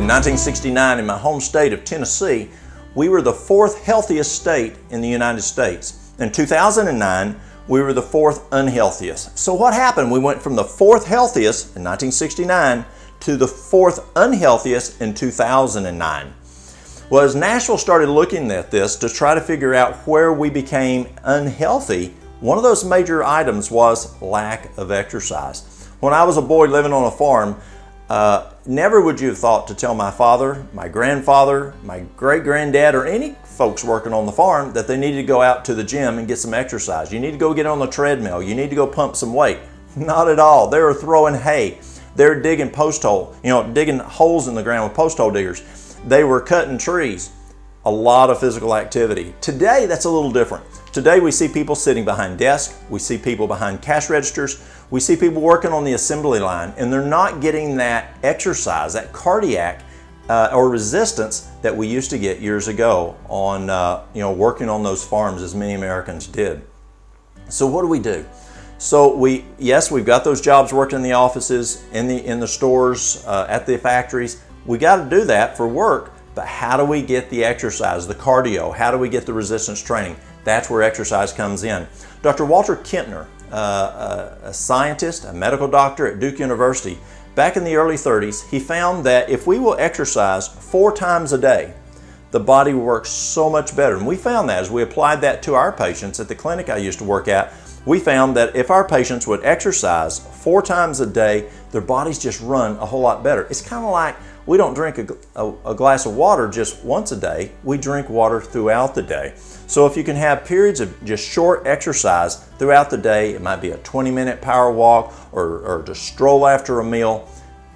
In 1969, in my home state of Tennessee, we were the fourth healthiest state in the United States. In 2009, we were the fourth unhealthiest. So what happened? We went from the fourth healthiest in 1969 to the fourth unhealthiest in 2009. Well, as Nashville started looking at this to try to figure out where we became unhealthy, one of those major items was lack of exercise. When I was a boy living on a farm, never would you have thought to tell my father, my grandfather, my great-granddad, or any folks working on the farm that they needed to go out to the gym and get some exercise. You need to go get on the treadmill. You need to go pump some weight. Not at all. They were throwing hay. They were digging digging holes in the ground with post hole diggers. They were cutting trees. A lot of physical activity. Today, that's a little different. Today, we see people sitting behind desks. We see people behind cash registers. We see people working on the assembly line, and they're not getting that exercise, that cardiac or resistance that we used to get years ago on working on those farms, as many Americans did. So what do? So we've got those jobs working in the offices, in the stores, at the factories. We got to do that for work, but how do we get the exercise, the cardio? How do we get the resistance training? That's where exercise comes in. Dr. Walter Kempner, a scientist, a medical doctor at Duke University, back in the early 30s, he found that if we will exercise 4 times a day, the body will work so much better. And we found that as we applied that to our patients at the clinic I used to work at, we found that if our patients would exercise 4 times a day, their bodies just run a whole lot better. It's kind of like we don't drink a glass of water just once a day. We drink water throughout the day. So if you can have periods of just short exercise throughout the day, it might be a 20-minute power walk or just stroll after a meal,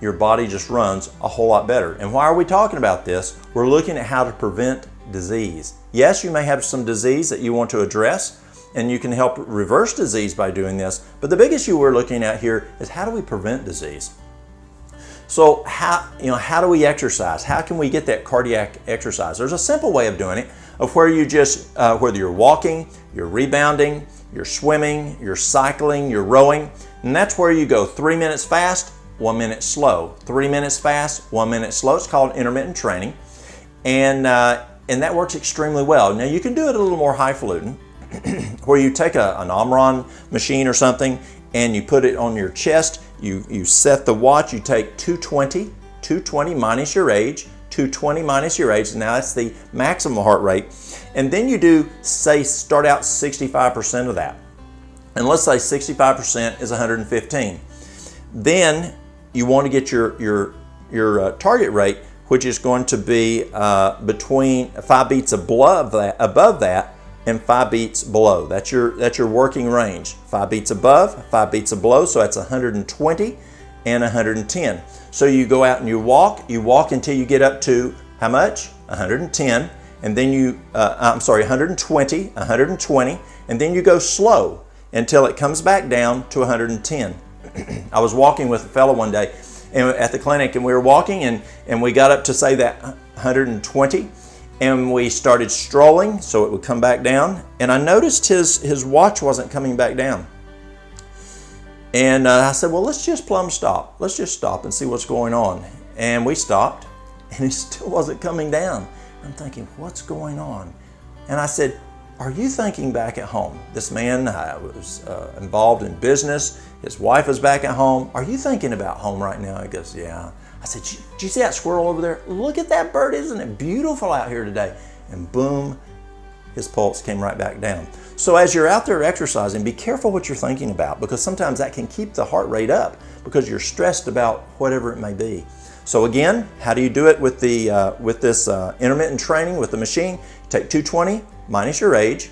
your body just runs a whole lot better. And why are we talking about this? We're looking at how to prevent disease. Yes, you may have some disease that you want to address, and you can help reverse disease by doing this. But the big issue we're looking at here is how do we prevent disease? So how do we exercise? How can we get that cardiac exercise? There's a simple way of doing it, of where you just, whether you're walking, you're rebounding, you're swimming, you're cycling, you're rowing, and that's where you go 3 minutes fast, 1 minute slow. 3 minutes fast, 1 minute slow. It's called intermittent training, and that works extremely well. Now you can do it a little more highfalutin, where you take an Omron machine or something, and you put it on your chest. You set the watch, you take 220 minus your age, 220 minus your age, now that's the maximum heart rate, and then you start out 65% of that. And let's say 65% is 115. Then you want to get your target rate, which is going to be between 5 beats above that, and 5 beats below. That's your working range. 5 beats above, 5 beats below, so that's 120 and 110. So you go out and you walk until you get up to how much? 110, and then 120, and then you go slow until it comes back down to 110. I was walking with a fellow one day at the clinic, and we were walking, and we got up to say that 120, and we started strolling so it would come back down, and I noticed his watch wasn't coming back down. And I said, well, let's just plumb stop. Let's just stop and see what's going on. And we stopped, and it still wasn't coming down. I'm thinking, what's going on? And I said, are you thinking back at home? This man was involved in business. His wife is back at home. Are you thinking about home right now? He goes, yeah. I said, do you see that squirrel over there? Look at that bird. Isn't it beautiful out here today? And boom, his pulse came right back down. So as you're out there exercising, be careful what you're thinking about, because sometimes that can keep the heart rate up because you're stressed about whatever it may be. So again, how do you do it with this intermittent training with the machine? Take 220 minus your age.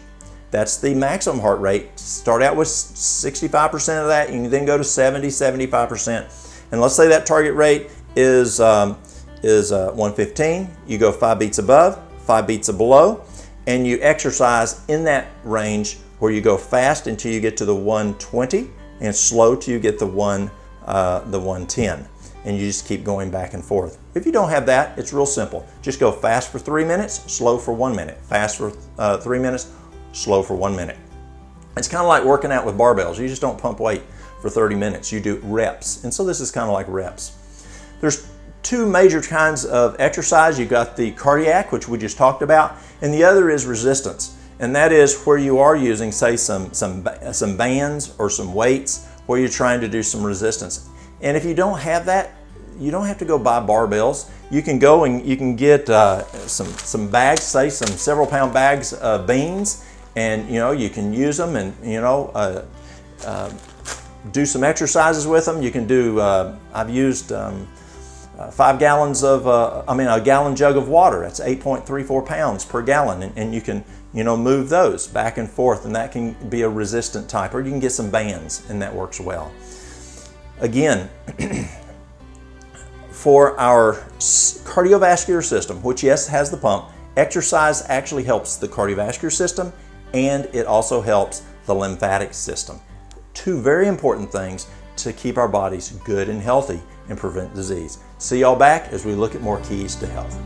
That's the maximum heart rate. Start out with 65% of that. You can then go to 70, 75%. And let's say that target rate is 115. You go 5 beats above, 5 beats below, and you exercise in that range where you go fast until you get to the 120 and slow till you get the 110. And you just keep going back and forth. If you don't have that, it's real simple. Just go fast for 3 minutes, slow for 1 minute. Fast for 3 minutes, slow for 1 minute. It's kind of like working out with barbells. You just don't pump weight for 30 minutes. You do reps. And so this is kind of like reps. There's two major kinds of exercise. You've got the cardiac, which we just talked about, and the other is resistance. And that is where you are using, say, some bands or some weights where you're trying to do some resistance. And if you don't have that, you don't have to go buy barbells. You can go and you can get some bags, say some several pound bags of beans, and you can use them and do some exercises with them. You can do, I've used 5 gallons of, a gallon jug of water. That's 8.34 pounds per gallon, and you can move those back and forth, and that can be a resistant type, or you can get some bands, and that works well. Again, for our cardiovascular system, which yes has the pump, exercise actually helps the cardiovascular system, and it also helps the lymphatic system. Two very important things to keep our bodies good and healthy and prevent disease. See y'all back as we look at more keys to health.